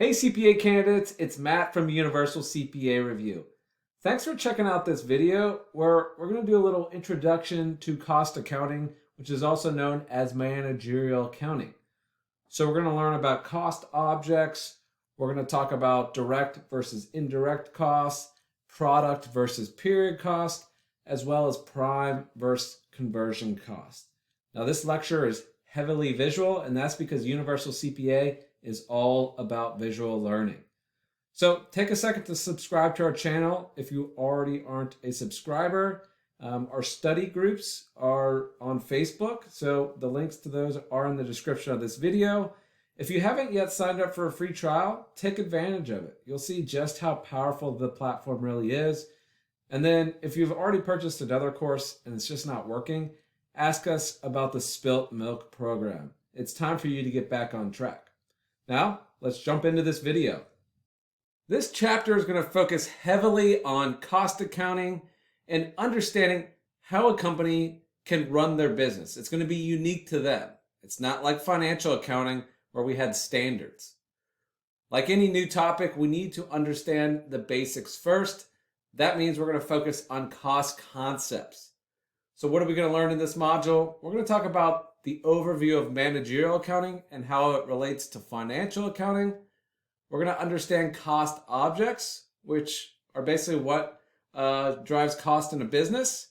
Hey CPA candidates, it's Matt from Universal CPA Review. Thanks for checking out this video where we're going to do a little introduction to cost accounting, which is also known as managerial accounting. So we're going to learn about cost objects. We're going to talk about direct versus indirect costs, product versus period cost, as well as prime versus conversion cost. Now this lecture is heavily visual, and that's because Universal CPA is all about visual learning. So take a second to subscribe to our channel if you already aren't a subscriber. Our study groups are on Facebook, so the links to those are in the description of this video. If you haven't yet signed up for a free trial, take advantage of it. You'll see just how powerful the platform really is. And then if you've already purchased another course and it's just not working, ask us about the Spilt Milk program. It's time for you to get back on track. Now, let's jump into this video. This chapter is going to focus heavily on cost accounting and understanding how a company can run their business. It's going to be unique to them. It's not like financial accounting where we had standards. Like any new topic, we need to understand the basics first. That means we're going to focus on cost concepts. So what are we going to learn in this module? We're going to talk about the overview of managerial accounting and how it relates to financial accounting. We're going to understand cost objects, which are basically what drives cost in a business.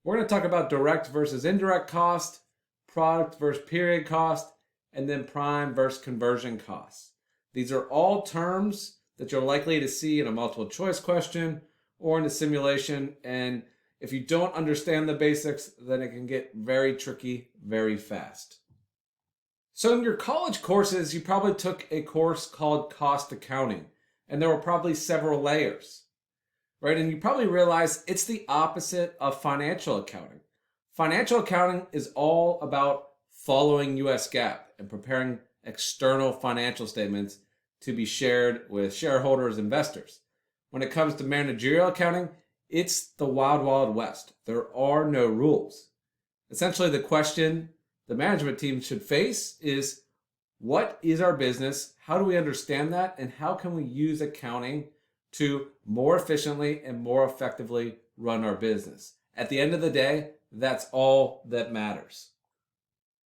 We're going to talk about direct versus indirect cost, product versus period cost, and then prime versus conversion costs. These are all terms that you're likely to see in a multiple choice question or in a simulation, and if you don't understand the basics, then it can get very tricky very fast. So in your college courses, you probably took a course called cost accounting, and there were probably several layers, right? And you probably realize it's the opposite of financial accounting. Financial accounting is all about following US GAAP and preparing external financial statements to be shared with shareholders, investors. When it comes to managerial accounting, it's the wild, wild west. There are no rules. Essentially, the question the management team should face is, what is our business? How do we understand that? And how can we use accounting to more efficiently and more effectively run our business? At the end of the day, that's all that matters.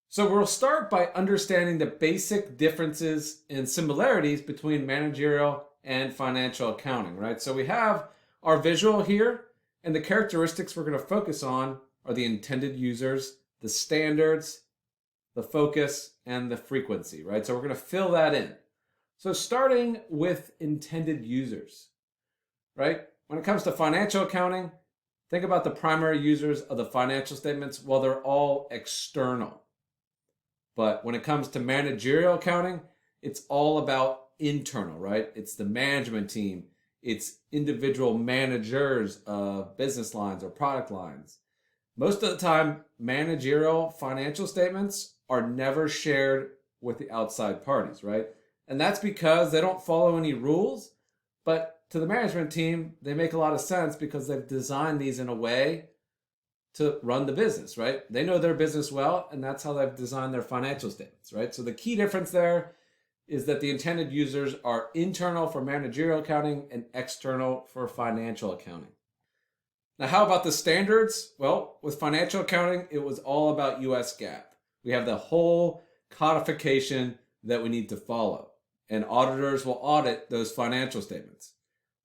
So we'll start by understanding the basic differences and similarities between managerial and financial accounting, right? So we have our visual here, and the characteristics we're going to focus on are the intended users, the standards, the focus, and the frequency, right? So we're going to fill that in. So starting with intended users, right? When it comes to financial accounting, think about the primary users of the financial statements. Well, they're all external. But when it comes to managerial accounting, it's all about internal, right? It's the management team. It's individual managers of business lines or product lines. Most of the time, managerial financial statements are never shared with the outside parties, right? And that's because they don't follow any rules, but to the management team, they make a lot of sense because they've designed these in a way to run the business, right? They know their business well, and that's how they've designed their financial statements, right? So the key difference there is that the intended users are internal for managerial accounting and external for financial accounting. Now, how about the standards? Well, with financial accounting, it was all about US GAAP. We have the whole codification that we need to follow, and auditors will audit those financial statements.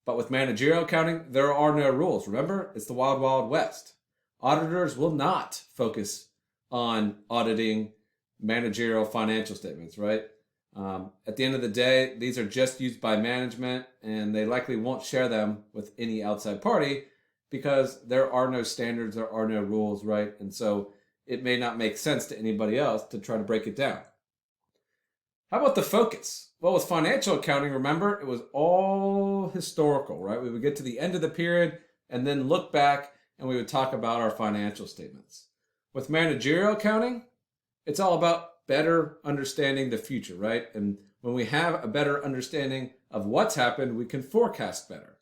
But with managerial accounting, there are no rules. Remember, it's the wild, wild west. Auditors will not focus on auditing managerial financial statements, right? At the end of the day, these are just used by management, and they likely won't share them with any outside party because there are no standards, there are no rules, right? And so it may not make sense to anybody else to try to break it down. How about the focus? Well, with financial accounting, remember, it was all historical, right? We would get to the end of the period and then look back and we would talk about our financial statements. With managerial accounting, it's all about better understanding the future, right? And when we have a better understanding of what's happened, we can forecast better,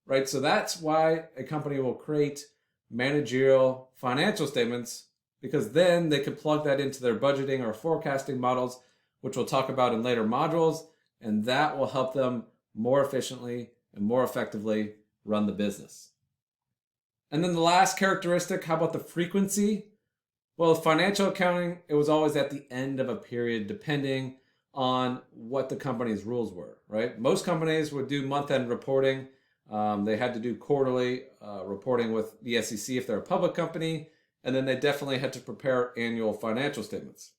right? So that's why a company will create managerial financial statements, because then they can plug that into their budgeting or forecasting models, which we'll talk about in later modules, and that will help them more efficiently and more effectively run the business. And then the last characteristic, how about the frequency? Well, with financial accounting, it was always at the end of a period, depending on what the company's rules were, right? Most companies would do month-end reporting. They had to do quarterly reporting with the SEC if they're a public company, and then they definitely had to prepare annual financial statements.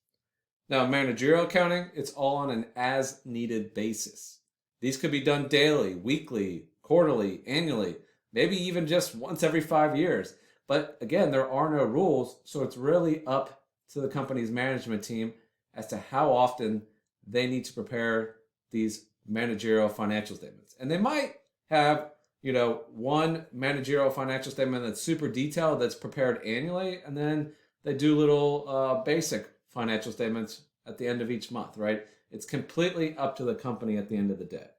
Now, managerial accounting, it's all on an as-needed basis. These could be done daily, weekly, quarterly, annually, maybe even just once every 5 years. But again, there are no rules, so it's really up to the company's management team as to how often they need to prepare these managerial financial statements. And they might have, one managerial financial statement that's super detailed that's prepared annually, and then they do little basic financial statements at the end of each month, right? It's completely up to the company at the end of the day.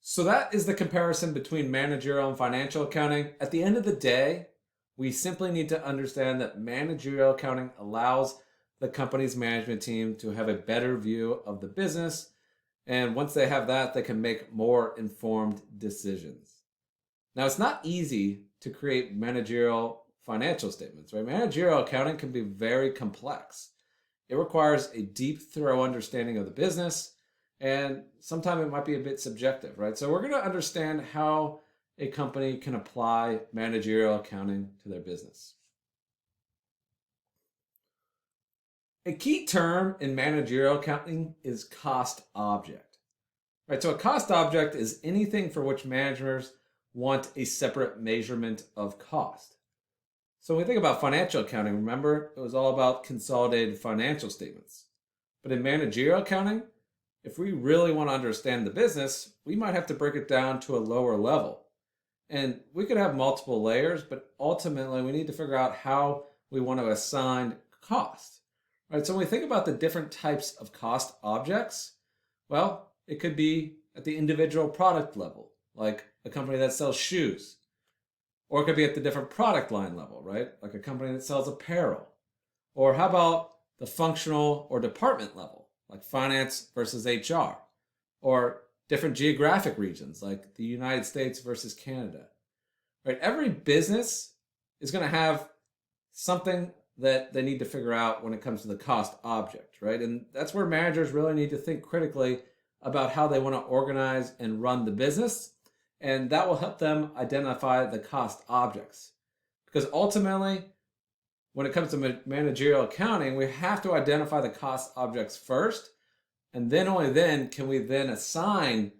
So that is the comparison between managerial and financial accounting. At the end of the day, we simply need to understand that managerial accounting allows the company's management team to have a better view of the business. And once they have that, they can make more informed decisions. Now, it's not easy to create managerial financial statements, right? Managerial accounting can be very complex. It requires a deep, thorough understanding of the business, and sometimes it might be a bit subjective, right? So we're going to understand how a company can apply managerial accounting to their business. A key term in managerial accounting is cost object, right? So a cost object is anything for which managers want a separate measurement of cost. So when we think about financial accounting, remember, it was all about consolidated financial statements. But in managerial accounting, if we really want to understand the business, we might have to break it down to a lower level. And we could have multiple layers, but ultimately we need to figure out how we want to assign cost. Right? So when we think about the different types of cost objects, well, it could be at the individual product level, like a company that sells shoes. Or it could be at the different product line level, right? Like a company that sells apparel. Or how about the functional or department level, like finance versus HR? Or different geographic regions, like the United States versus Canada. Right? Every business is going to have something that they need to figure out when it comes to the cost object, right? And that's where managers really need to think critically about how they want to organize and run the business. And that will help them identify the cost objects. Because ultimately, when it comes to managerial accounting, we have to identify the cost objects first. And then only then can we then assign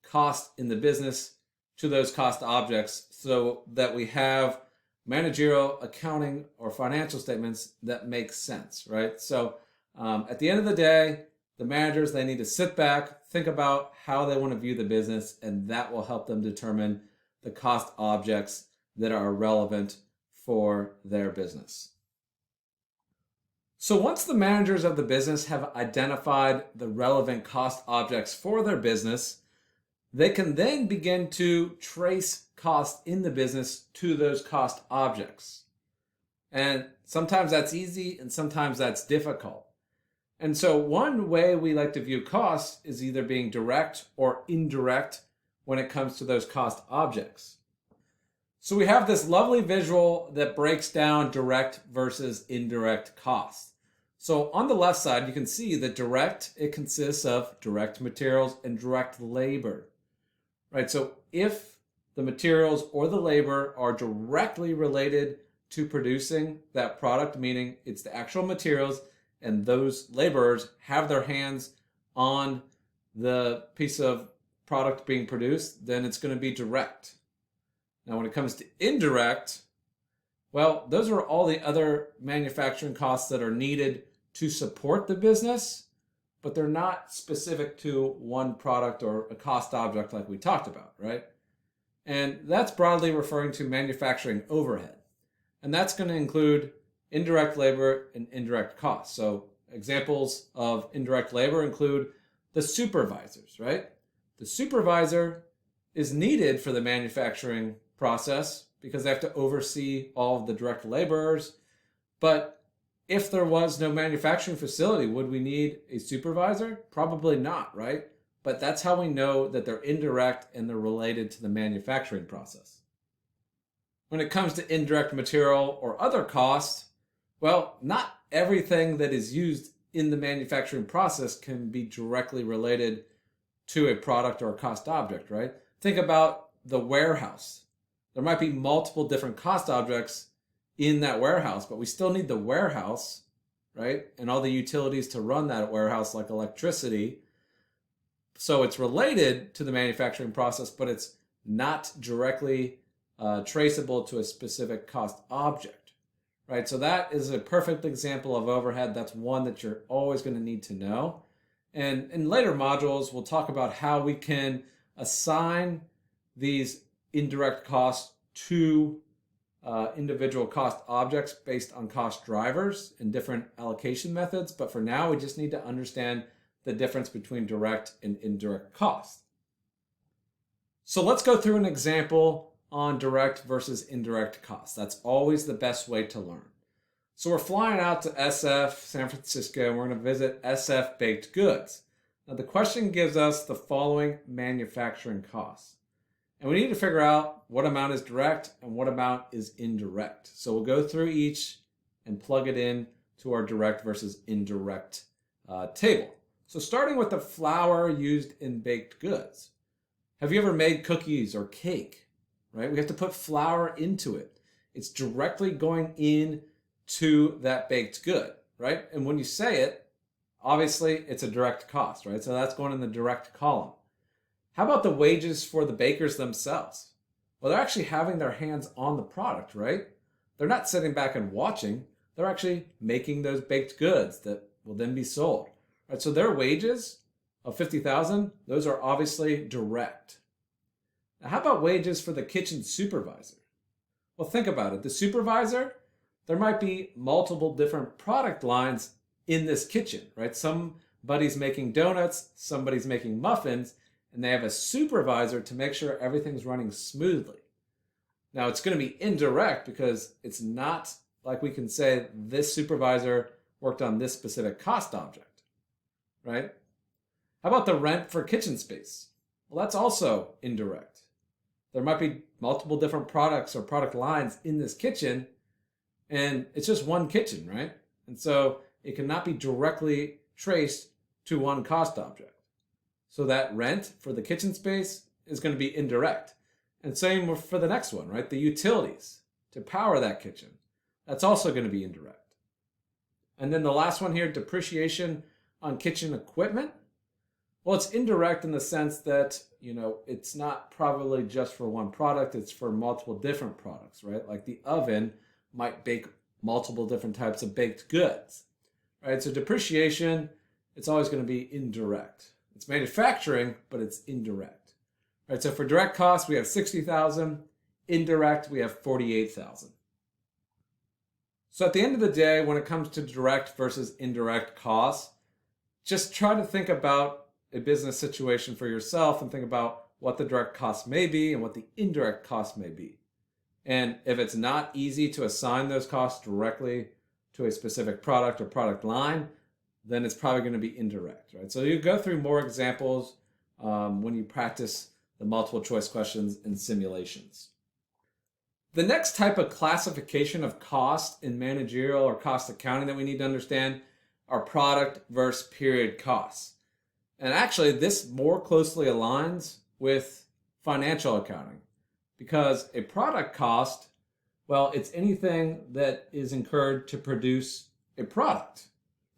cost in the business to those cost objects so that we have managerial accounting or financial statements that make sense, right? So at the end of the day, the managers, they need to sit back, think about how they want to view the business, and that will help them determine the cost objects that are relevant for their business. So once the managers of the business have identified the relevant cost objects for their business, they can then begin to trace cost in the business to those cost objects. And sometimes that's easy and sometimes that's difficult. And so one way we like to view costs is either being direct or indirect when it comes to those cost objects. So we have this lovely visual that breaks down direct versus indirect costs. So on the left side, you can see that direct, it consists of direct materials and direct labor, right? So if the materials or the labor are directly related to producing that product, meaning it's the actual materials and those laborers have their hands on the piece of product being produced, then it's going to be direct. Now, when it comes to indirect, well, those are all the other manufacturing costs that are needed to support the business, but they're not specific to one product or a cost object like we talked about, right? And that's broadly referring to manufacturing overhead. And that's going to include indirect labor and indirect costs. So examples of indirect labor include the supervisors, right? The supervisor is needed for the manufacturing process because they have to oversee all of the direct laborers. But if there was no manufacturing facility, would we need a supervisor? Probably not, right? but that's how we know that they're indirect and they're related to the manufacturing process. When it comes to indirect material or other costs, well, not everything that is used in the manufacturing process can be directly related to a product or a cost object, right? Think about the warehouse. There might be multiple different cost objects in that warehouse, but we still need the warehouse, right? And all the utilities to run that warehouse, like electricity. So it's related to the manufacturing process, but it's not directly traceable to a specific cost object, right? So that is a perfect example of overhead. That's one that you're always going to need to know. And in later modules, we'll talk about how we can assign these indirect costs to individual cost objects based on cost drivers and different allocation methods. But for now, we just need to understand the difference between direct and indirect costs. So let's go through an example on direct versus indirect costs. That's always the best way to learn. So we're flying out to SF, San Francisco, and we're going to visit SF Baked Goods. Now the question gives us the following manufacturing costs. And we need to figure out what amount is direct and what amount is indirect. So we'll go through each and plug it in to our direct versus indirect table. So starting with the flour used in baked goods. Have you ever made cookies or cake? Right? We have to put flour into it. It's directly going in to that baked good, right? And when you say it, obviously it's a direct cost, right? So that's going in the direct column. How about the wages for the bakers themselves? Well, they're actually having their hands on the product, right? They're not sitting back and watching. They're actually making those baked goods that will then be sold, right? So their wages of $50,000, those are obviously direct. Now, how about wages for the kitchen supervisor? Well, think about it. The supervisor, there might be multiple different product lines in this kitchen, right? Somebody's making donuts, somebody's making muffins, and they have a supervisor to make sure everything's running smoothly. Now, it's going to be indirect because it's not like we can say this supervisor worked on this specific cost object, right? How about the rent for kitchen space? Well, that's also indirect. There might be multiple different products or product lines in this kitchen, and it's just one kitchen, right? And so it cannot be directly traced to one cost object. So that rent for the kitchen space is going to be indirect. And same for the next one, right? The utilities to power that kitchen. That's also going to be indirect. And then the last one here, depreciation on kitchen equipment. Well, it's indirect in the sense that, it's not probably just for one product, it's for multiple different products, right? Like the oven might bake multiple different types of baked goods, right? So depreciation, it's always going to be indirect. It's manufacturing, but it's indirect, right? So for direct costs, we have 60,000. Indirect, we have 48,000. So at the end of the day, when it comes to direct versus indirect costs, just try to think about a business situation for yourself and think about what the direct costs may be and what the indirect costs may be. And if it's not easy to assign those costs directly to a specific product or product line, then it's probably going to be indirect, right? So you go through more examples when you practice the multiple choice questions and simulations. The next type of classification of cost in managerial or cost accounting that we need to understand are product versus period costs. And actually, this more closely aligns with financial accounting because a product cost, well, it's anything that is incurred to produce a product,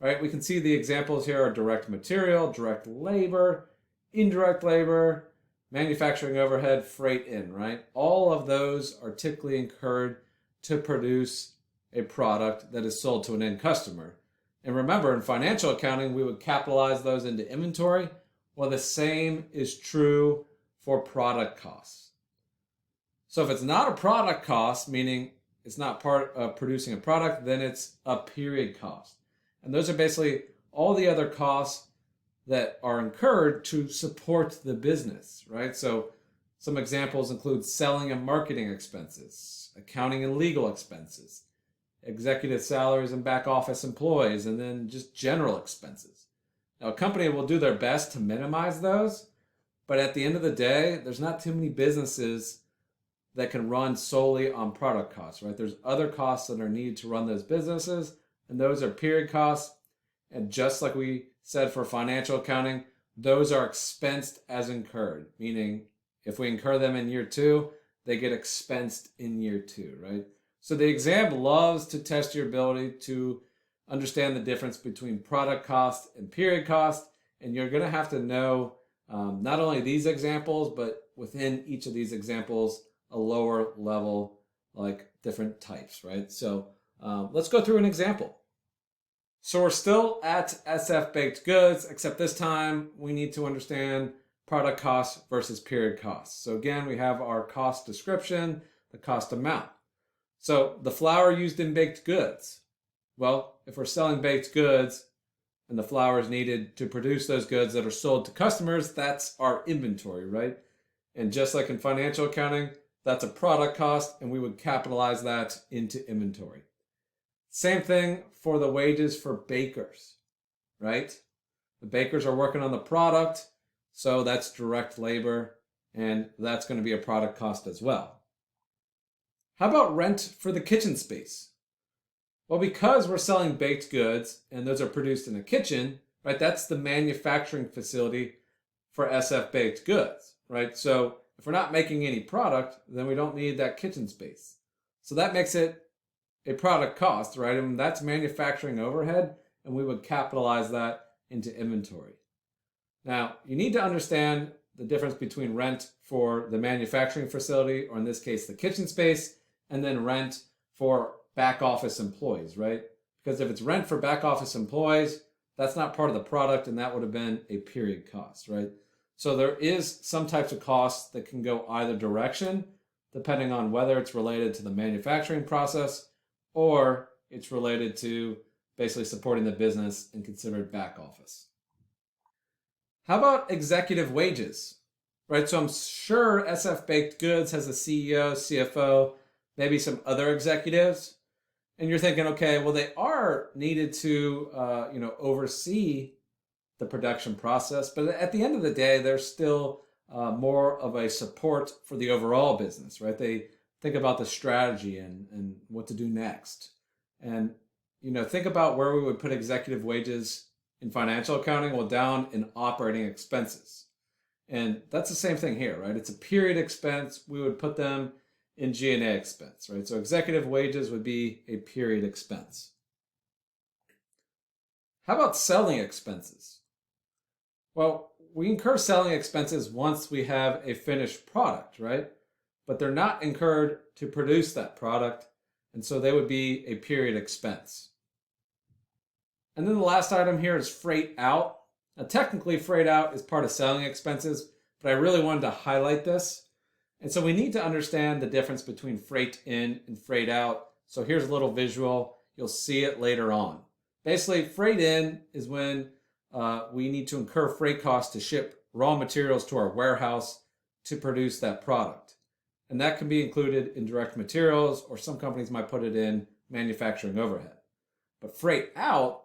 right? We can see the examples here are direct material, direct labor, indirect labor, manufacturing overhead, freight in, right? All of those are typically incurred to produce a product that is sold to an end customer. And remember, in financial accounting, we would capitalize those into inventory. Well, the same is true for product costs. So if it's not a product cost, meaning it's not part of producing a product, then it's a period cost. And those are basically all the other costs that are incurred to support the business, right? So some examples include selling and marketing expenses, accounting and legal expenses, executive salaries and back office employees, and then just general expenses. Now, a company will do their best to minimize those, but at the end of the day, there's not too many businesses that can run solely on product costs, right? There's other costs that are needed to run those businesses, and those are period costs. And just like we said for financial accounting, those are expensed as incurred, meaning if we incur them in year 2, they get expensed in year 2, right? So the exam loves to test your ability to understand the difference between product cost and period cost, and you're going to have to know not only these examples, but within each of these examples, a lower level, like different types, right? So let's go through an example. So we're still at SF baked goods, except this time we need to understand product costs versus period costs. So again, we have our cost description, the cost amount. So the flour used in baked goods. Well, if we're selling baked goods and the flour is needed to produce those goods that are sold to customers, that's our inventory, right? And just like in financial accounting, that's a product cost, and we would capitalize that into inventory. Same thing for the wages for bakers, right? The bakers are working on the product, so that's direct labor, and that's going to be a product cost as well. How about rent for the kitchen space? Well, because we're selling baked goods and those are produced in a kitchen, right? That's the manufacturing facility for SF baked goods, right? So if we're not making any product, then we don't need that kitchen space. So that makes it a product cost, right? And that's manufacturing overhead, and we would capitalize that into inventory. Now, you need to understand the difference between rent for the manufacturing facility, or in this case, the kitchen space, and then rent for back office employees, right? Because if it's rent for back office employees, that's not part of the product, and that would have been a period cost, right? So there is some types of costs that can go either direction, depending on whether it's related to the manufacturing process or it's related to basically supporting the business and considered back office. How about executive wages? Right, so I'm sure SF Baked Goods has a CEO, CFO, maybe some other executives, and you're thinking, okay, well, they are needed to, oversee the production process, but at the end of the day, they're still more of a support for the overall business, right? They think about the strategy and what to do next, and think about where we would put executive wages in financial accounting. Well, down in operating expenses. And that's the same thing here, right? It's a period expense. We would put them in G&A expense, right? So executive wages would be a period expense. How about selling expenses? Well, we incur selling expenses once we have a finished product, right? But they're not incurred to produce that product, and so they would be a period expense. And then the last item here is freight out. Now, technically, freight out is part of selling expenses, but I really wanted to highlight this. And so we need to understand the difference between freight in and freight out. So here's a little visual. You'll see it later on. Basically, freight in is when we need to incur freight costs to ship raw materials to our warehouse to produce that product. And that can be included in direct materials, or some companies might put it in manufacturing overhead. But freight out,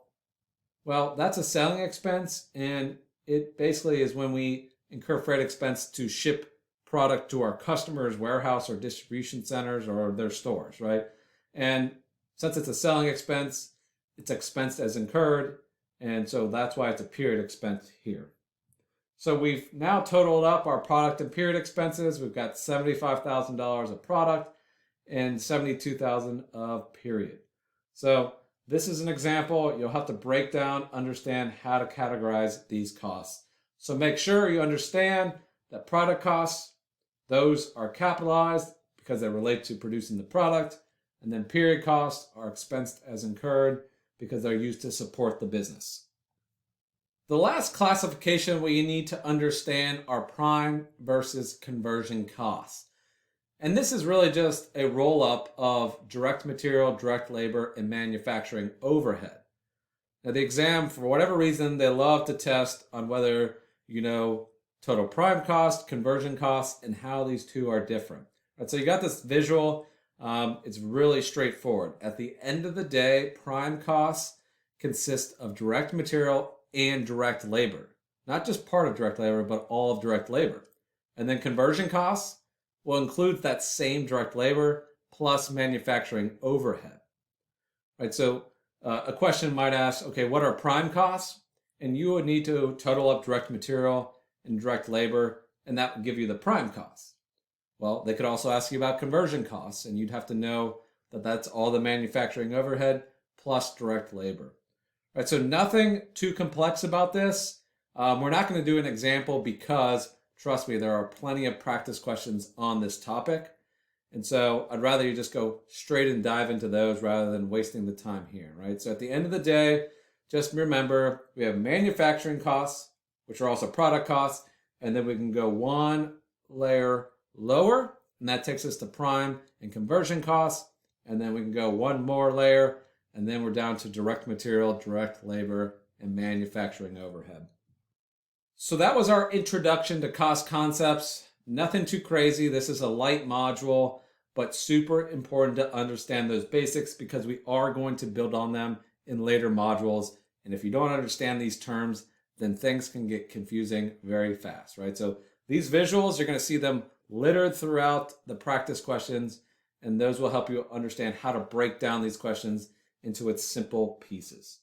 well, that's a selling expense, and it basically is when we incur freight expense to ship product to our customers' warehouse or distribution centers or their stores, right? And since it's a selling expense, it's expensed as incurred, and so that's why it's a period expense here. So we've now totaled up our product and period expenses. We've got $75,000 of product and $72,000 of period. So this is an example. You'll have to break down, understand how to categorize these costs. So make sure you understand that product costs, those are capitalized because they relate to producing the product. And then period costs are expensed as incurred because they're used to support the business. The last classification we need to understand are prime versus conversion costs. And this is really just a roll-up of direct material, direct labor, and manufacturing overhead. Now, the exam, for whatever reason, they love to test on whether you know total prime cost, conversion costs, and how these two are different. Right, so you got this visual. It's really straightforward. At the end of the day, prime costs consist of direct material and direct labor. Not just part of direct labor, but all of direct labor. And then conversion costs will include that same direct labor plus manufacturing overhead. Right? So a question might ask, okay, what are prime costs? And you would need to total up direct material and direct labor, and that would give you the prime costs. Well, they could also ask you about conversion costs, and you'd have to know that that's all the manufacturing overhead plus direct labor. Right, so nothing too complex about this. We're not going to do an example because, trust me, there are plenty of practice questions on this topic. And so I'd rather you just go straight and dive into those rather than wasting the time here, right? So at the end of the day, just remember we have manufacturing costs, which are also product costs, and then we can go one layer lower, and that takes us to prime and conversion costs, and then we can go one more layer, and then we're down to direct material, direct labor, and manufacturing overhead. So that was our introduction to cost concepts. Nothing too crazy. This is a light module, but super important to understand those basics because we are going to build on them in later modules. And if you don't understand these terms, then things can get confusing very fast, right? So these visuals, you're going to see them littered throughout the practice questions, and those will help you understand how to break down these questions into its simple pieces.